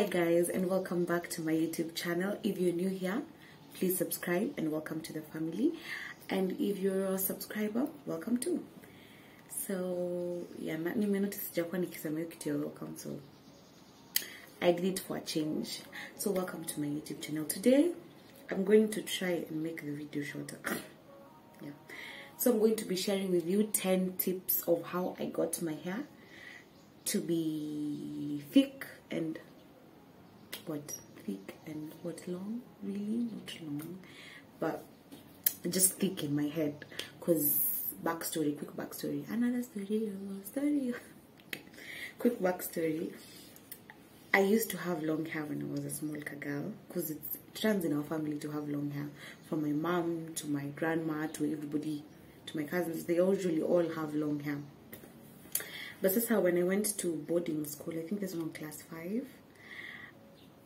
guys, and welcome back to my YouTube channel. If you're new here, please subscribe and welcome to the family. And if you're a subscriber, welcome too. So yeah, welcome. So I did it for a change. So welcome to my YouTube channel. Today I'm going to try and make the video shorter. Yeah. So I'm going to be sharing with you 10 tips of how I got my hair to be thick and long, really not long, but just thick in my head. Because quick backstory, quick backstory. I used to have long hair when I was a small girl, because it runs in our family to have long hair. From my mom to my grandma to everybody, to my cousins, they usually all have long hair. But this is how, when I went to boarding school, I think this was in class 5,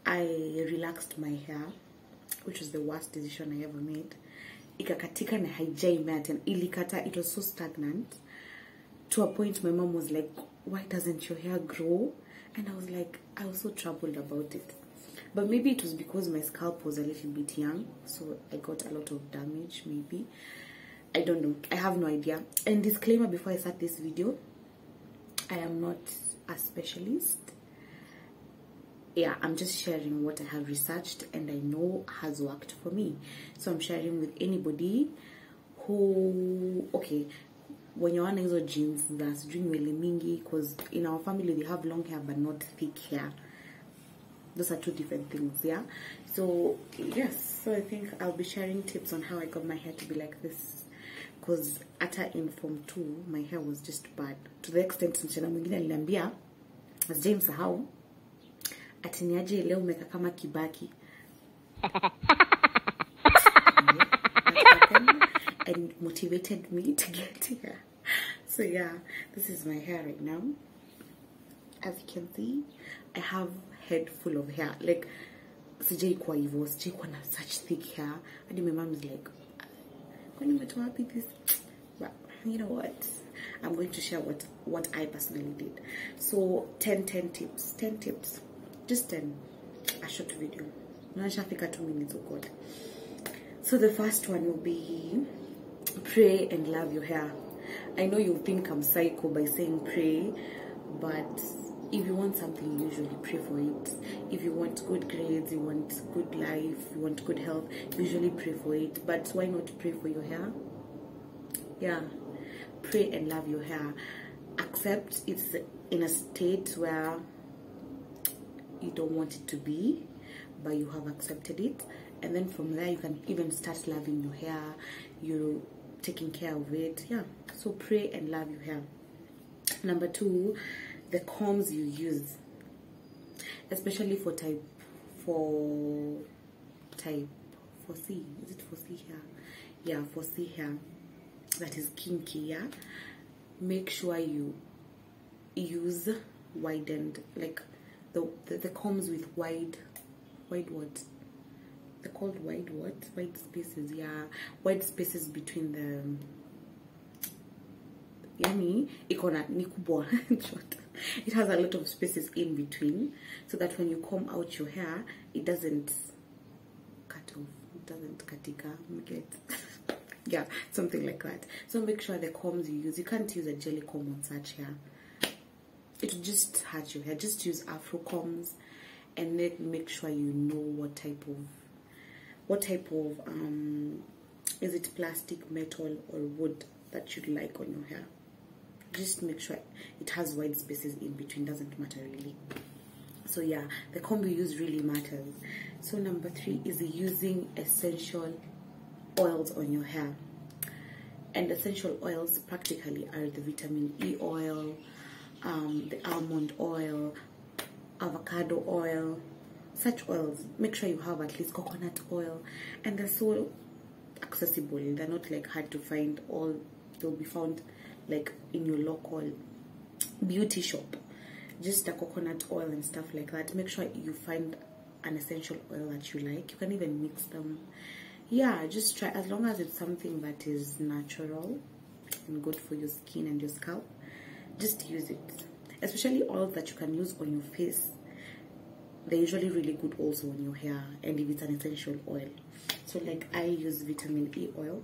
I relaxed my hair, which was the worst decision I ever made. Ikakatika na haijaimat and ilikata. It was so stagnant to a point my mom was like, why doesn't your hair grow? And I was like, I was so troubled about it. But maybe it was because my scalp was a little bit young, so I got a lot of damage, maybe. I don't know. I have no idea. And disclaimer before I start this video, I am not a specialist. Yeah, I'm just sharing what I have researched and I know has worked for me. So I'm sharing with anybody who, okay, when you're on those jeans, that's doing really mingy, because in our family they have long hair but not thick hair. Those are two different things, yeah. So yes, so I think I'll be sharing tips on how I got my hair to be like this. Because in Form 2, my hair was just bad. To the extent msichana mwingine aliniambia, as James how atiniaje leo umeka kama Kibaki. And motivated me to get here. So yeah, this is my hair right now. As you can see, I have head full of hair. Like, sijai kwa hivyo, sijai kwa na such thick hair. And my mom is like, when you were happy this, but you know what? I'm going to share what I personally did. So 10 tips, just 10, a short video. Nashafika 2 minutes, oh God. So the first one will be pray and love your hair. I know you think I'm psycho by saying pray, but if you want something, you usually pray for it. If you want good grades, you want good life, you want good health, usually pray for it. But why not pray for your hair? Yeah, pray and love your hair. Accept it's in a state where you don't want it to be, but you have accepted it. And then from there, you can even start loving your hair. You're taking care of it. Yeah, so pray and love your hair. Number 2, the combs you use, especially for type 4C. Is it 4C hair? Yeah, 4C hair that is kinky. Yeah, make sure you use widened, like the combs with wide what? They're called wide spaces. Yeah, wide spaces between the yani ikona ni kubwa. It has a lot of spaces in between, so that when you comb out your hair, it doesn't cut off, it doesn't katika, yeah, something like that. So make sure the combs you use, you can't use a jelly comb on such hair. It will just hurt your hair. Just use afro combs, and then make sure you know what type of is it plastic, metal or wood that you'd like on your hair. Just make sure it has wide spaces in between, doesn't matter really. So yeah, the comb you use really matters. So number 3 is using essential oils on your hair. And essential oils practically are the vitamin E oil, the almond oil, avocado oil, such oils. Make sure you have at least coconut oil, and they're so accessible. They're not like hard to find. All they'll be found like in your local beauty shop. Just the coconut oil and stuff like that. Make sure you find an essential oil that you like. You can even mix them. Yeah, just try, as long as it's something that is natural and good for your skin and your scalp, just use it. Especially oils that you can use on your face. they're usually really good also on your hair, and if it's an essential oil. So like I use vitamin E oil.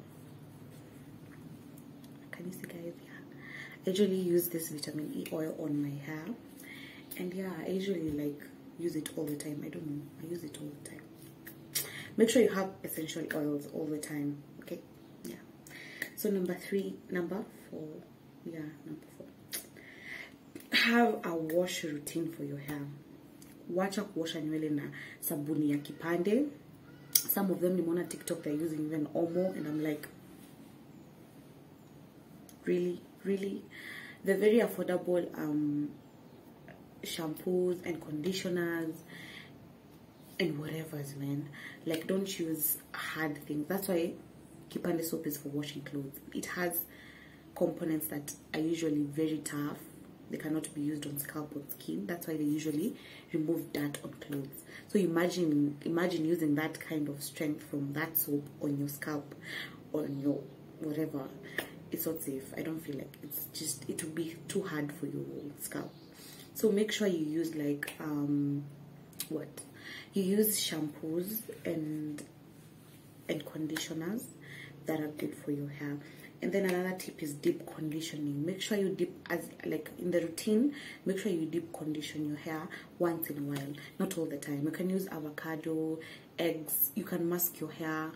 Can you see, guys? Yeah, I usually use this vitamin E oil on my hair, and yeah, I usually like use it all the time. I don't know, I use it all the time. Make sure you have essential oils all the time, okay? Yeah. So number 4, yeah, number 4. Have a wash routine for your hair. Wacha kuosha nywele na sabuni ya kipande. Some of them nimeona TikTok, they're using even Omo, and I'm like, really? They're very affordable shampoos and conditioners and whatever's, man. Like, don't use hard things. That's why kipande soap is for washing clothes. It has components that are usually very tough. They cannot be used on scalp or skin. That's why they usually remove dirt on clothes. So imagine using that kind of strength from that soap on your scalp or on your whatever. It's not safe. I don't feel like it would be too hard for your scalp. So make sure you use like you use shampoos and conditioners that are good for your hair. And then another tip is deep conditioning. Make sure you deep, as like in the routine, make sure you deep condition your hair once in a while, not all the time. You can use avocado, eggs. You can mask your hair.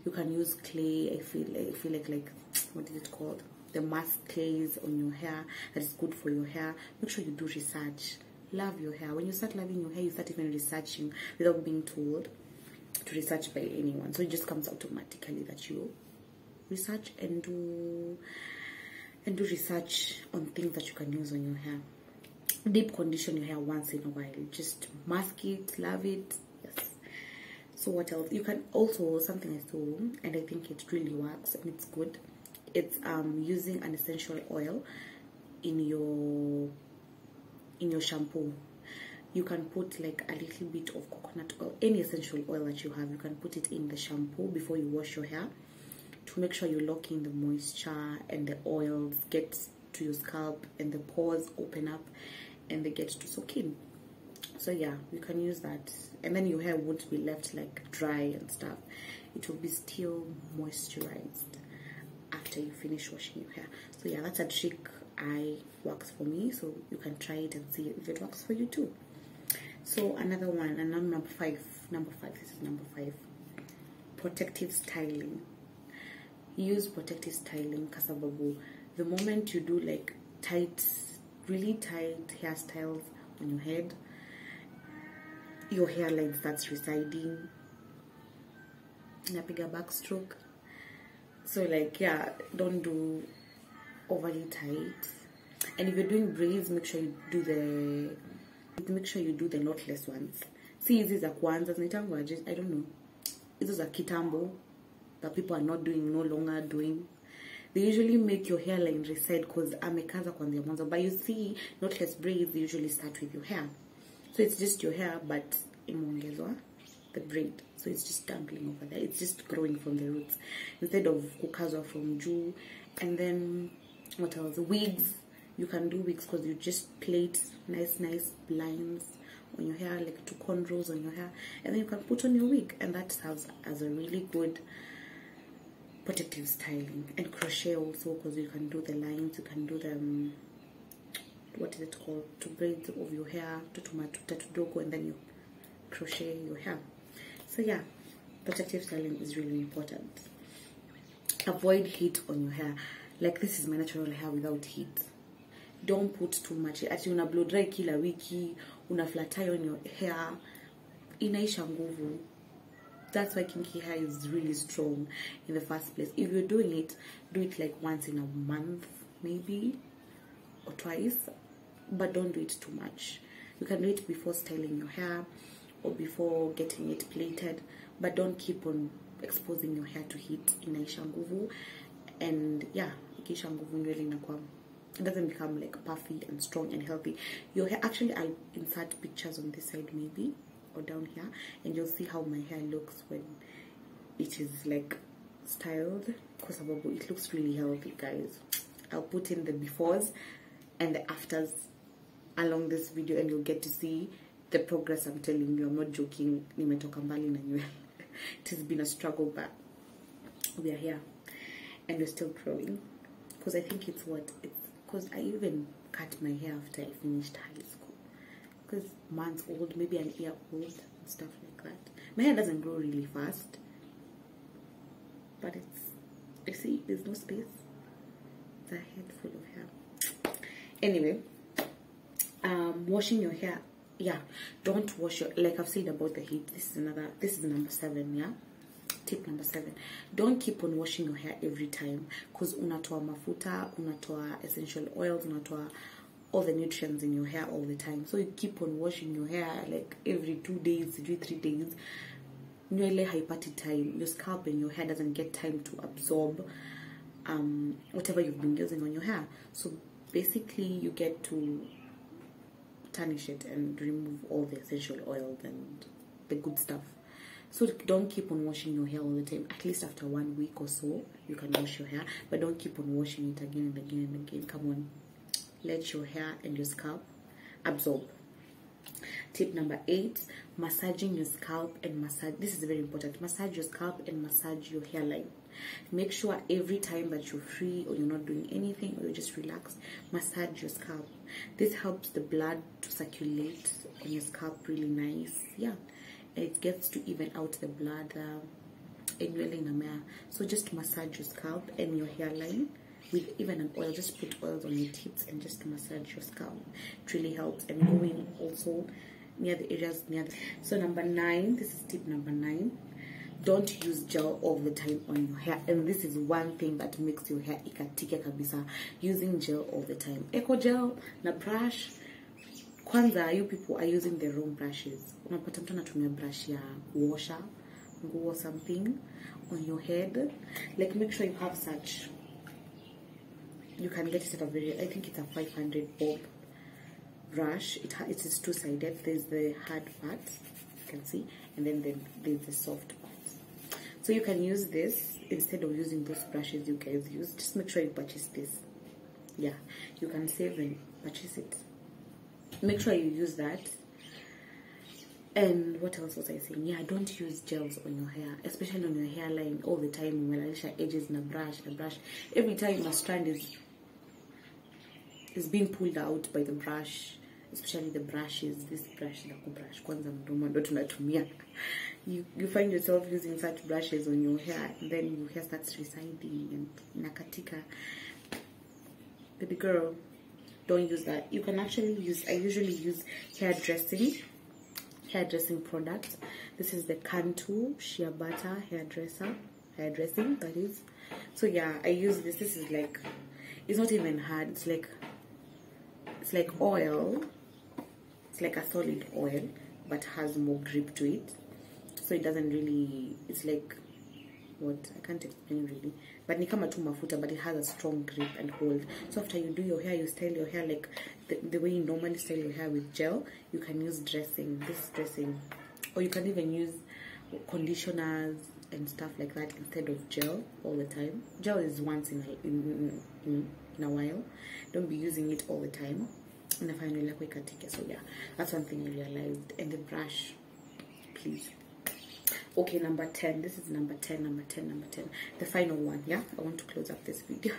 You can use clay. I feel like what is it called? The mask clays on your hair that is good for your hair. Make sure you do research. Love your hair. When you start loving your hair, you start even researching without being told to research by anyone. So it just comes automatically that you research and do research on things that you can use on your hair. Deep condition your hair once in a while. Just mask it, love it. Yes. So what else? You can also, something I saw and I think it really works and it's good. It's using an essential oil in your shampoo. You can put like a little bit of coconut oil, any essential oil that you have. You can put it in the shampoo before you wash your hair to make sure you lock in the moisture and the oils get to your scalp and the pores open up and they get to soak in. So yeah, you can use that, and then your hair won't be left like dry and stuff. It will be still moisturized after you finish washing your hair. So yeah, that's a trick works for me, so you can try it and see if it works for you too. So another one, and number 5, this is number 5, protective styling. Use protective styling kasababu. The moment you do like really tight hairstyles on your head, your hairline starts receding. Napiga backstroke. So like, yeah, don't do overly tight. And if you're doing braids, make sure you do the knotless ones. See, these are kwanzas, I don't know. These are kitambo that people are no longer doing. They usually make your hairline recede because amekaza kwanzia mwanzo. But you see, knotless braids, they usually start with your hair. So it's just your hair, but imeongezwa the braid. So it's just dangling over there. It's just growing from the roots instead of kukazwa from juu. And then what else? Wigs. You can do wigs because you just plait nice lines on your hair, like 2 cornrows on your hair, and then you can put on your wig, and that serves as a really good protective styling. And crochet also, because you can do the lines, you can do them, what is it called, to braids of your hair, to dogo, and then you crochet your hair. So yeah, protective styling is really important. Avoid heat on your hair. Like, this is my natural hair without heat. Don't put too much. Ati una blow dry kila wiki, una flat iron on your hair, inaisha nguvu. That's why kinky hair is really strong in the first place. If you're doing it, do it like once in a month, maybe, or twice, but don't do it too much. You can do it before styling your hair or before getting it plaited, but don't keep on exposing your hair to heat. Inaisha nguvu, and yeah, ikisha nguvu nywele inakuwa, it doesn't become like puffy and strong and healthy. Your hair, actually I'll insert pictures on this side maybe or down here, and you'll see how my hair looks when it is like styled, because it looks really healthy, guys. I'll put in the befores and the afters along this video, and you'll get to see the progress. I'm telling you, I'm not joking. Nimetoka mbali na nywele. It has been a struggle, but we are here and we're still growing. Because I think it's because I even cut my hair after I finished high school. Because months old, maybe an year old, and stuff like that. My hair doesn't grow really fast, but you see, there's no space. It's a head full of hair. Anyway, washing your hair. Yeah, don't wash your, like I've said about the heat. This is number 7, yeah. Tip number 7. Don't keep on washing your hair every time, because unatoa mafuta, unatoa essential oils, unatoa all the nutrients in your hair all the time. So you keep on washing your hair like every 2 days, every 3 days. Nywele haipati time. Your scalp and your hair doesn't get time to absorb whatever you've been using on your hair. So basically you get to tarnish it and remove all the essential oils and the good stuff. So don't keep on washing your hair all the time. At least after 1 week or so you can wash your hair, but don't keep on washing it again and again and again. Come on, let your hair and your scalp absorb. Tip number 8, massaging your scalp and massage. This is very important. Massage your scalp and massage your hairline. Make sure every time that you're free or you're not doing anything or you're just relaxed, massage your scalp. This helps the blood to circulate on your scalp really nice. Yeah, it gets to even out the blood so just massage your scalp and your hairline with even an oil. Just put oils on your tips and just massage your scalp. It really helps. And going also near the areas so number 9, this is tip number 9. Don't use gel all the time on your hair, and this is one thing that makes your hair ikatike kabisa. Using gel all the time, eco gel na brush. Kwanza, you people are using the wrong brushes. Unapata mtu anatumia brush ya washer or something on your head. Like, make sure you have such. You can get it at a I think it's a 500 bob brush. It is 2-sided. There's the hard part, you can see, and then there's the soft part. So you can use this instead of using those brushes you guys use. Just make sure you purchase this. Yeah, you can save and purchase it. Make sure you use that. And what else was I saying? Yeah, don't use gels on your hair, especially on your hairline all the time. Umelalisha edges na brush. Every time a strand is being pulled out by the brush, especially the brushes. This brush, kwanza mdomo ndo tunatumia. You find yourself using such brushes on your hair, and then your hair starts receding and inakatika. Baby girl, don't use that. You can actually use, I usually use hairdressing products. This is the Cantu Shea Butter hairdressing, that is. So yeah, I use this. This is like, it's not even hard. It's like oil. It's like a solid oil, but has more grip to it. So it doesn't really, it's like, what, I can't explain really, but ni kama tu mafuta, but it has a strong grip and hold. So after you do your hair, you style your hair like the way you normally style your hair with gel. You can use this dressing, or you can even use conditioners and stuff like that instead of gel all the time. Gel is once in a while. Don't be using it all the time. So yeah, that's one thing I realized. And the brush, please. Okay, number 10. This is number 10. The final one, yeah? I want to close up this video.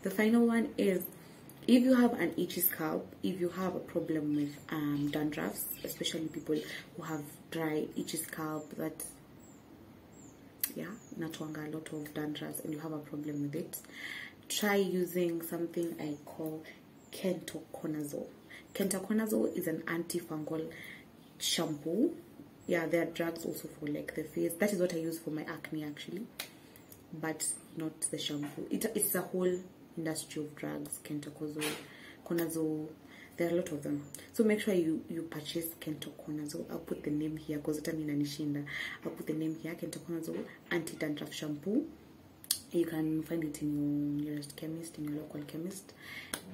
The final one is, if you have an itchy scalp, if you have a problem with dandruffs, especially people who have dry, itchy scalp, that, yeah, natuanga a lot of dandruffs, and you have a problem with it, try using something I call Kentoconazole. Kentoconazole is an antifungal shampoo. Yeah, there are drugs also for like the face. That is what I use for my acne actually, but not the shampoo. It's a whole industry of drugs. Kentoconazole, there are a lot of them. So make sure you purchase Kentoconazole. I'll put the name here because I'll put the name here. Kentoconazole anti-dandruff shampoo. You can find it in your nearest chemist, in your local chemist,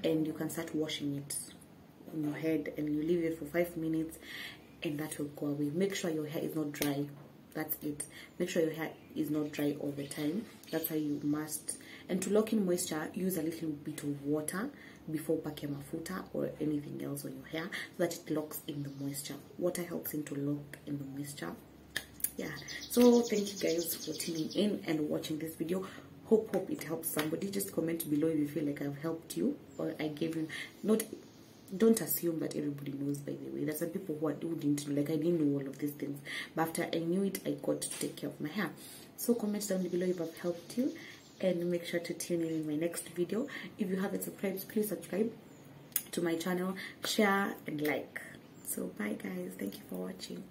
and you can start washing it on your head, and you leave it for 5 minutes, and that will go away. Make sure your hair is not dry. That's it. Make sure your hair is not dry all the time. That's how you must. And to lock in moisture, use a little bit of water. before upake mafuta or anything else on your hair, so that it locks in the moisture. Water helps in to lock in the moisture. Yeah, so thank you guys for tuning in and watching this video. Hope it helps somebody. Just comment below if you feel like I've helped you or I gave you. Don't assume that everybody knows, by the way. There's some people who didn't know, like I didn't know all of these things, but after I knew it, I got to take care of my hair. So comment down below if I've helped you, and make sure to tune in my next video. If you haven't subscribed, please subscribe to my channel, share and like. So bye guys, thank you for watching.